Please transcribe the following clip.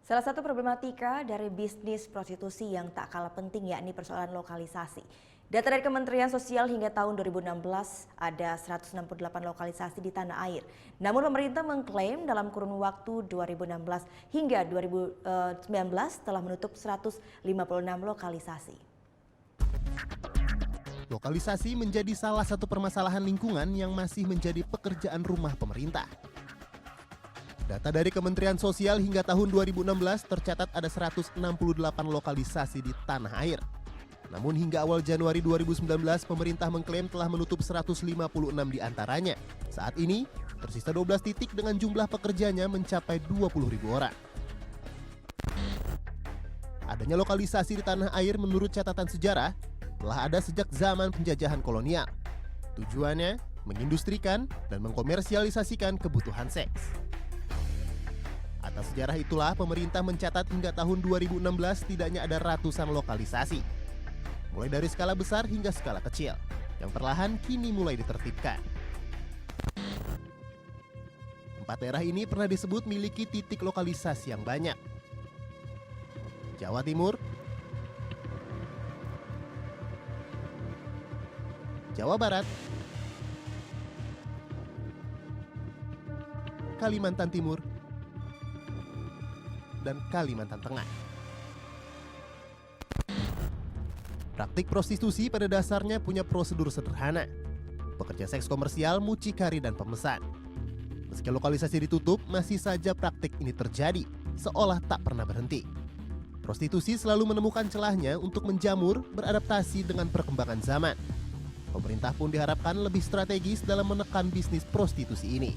Salah satu problematika dari bisnis prostitusi yang tak kalah penting yakni persoalan lokalisasi. Data dari Kementerian Sosial hingga tahun 2016 ada 168 lokalisasi di tanah air. Namun pemerintah mengklaim dalam kurun waktu 2016 hingga 2019 telah menutup 156 lokalisasi. Lokalisasi menjadi salah satu permasalahan lingkungan yang masih menjadi pekerjaan rumah pemerintah. Data dari Kementerian Sosial hingga tahun 2016 tercatat ada 168 lokalisasi di tanah air. Namun hingga awal Januari 2019, pemerintah mengklaim telah menutup 156 di antaranya. Saat ini, tersisa 12 titik dengan jumlah pekerjanya mencapai 20.000 orang. Adanya lokalisasi di tanah air menurut catatan sejarah telah ada sejak zaman penjajahan kolonial. Tujuannya mengindustrikan dan mengkomersialisasikan kebutuhan seks. Atas sejarah itulah pemerintah mencatat hingga tahun 2016 setidaknya ada ratusan lokalisasi. Mulai dari skala besar hingga skala kecil, yang perlahan kini mulai ditertibkan. 4 daerah ini pernah disebut miliki titik lokalisasi yang banyak. Jawa Timur, Jawa Barat, Kalimantan Timur, dan Kalimantan Tengah. Praktik prostitusi pada dasarnya punya prosedur sederhana. Pekerja seks komersial, mucikari, dan pemesan. Meski lokalisasi ditutup, masih saja praktik ini terjadi, seolah tak pernah berhenti. Prostitusi selalu menemukan celahnya untuk menjamur, beradaptasi dengan perkembangan zaman. Pemerintah pun diharapkan lebih strategis dalam menekan bisnis prostitusi ini.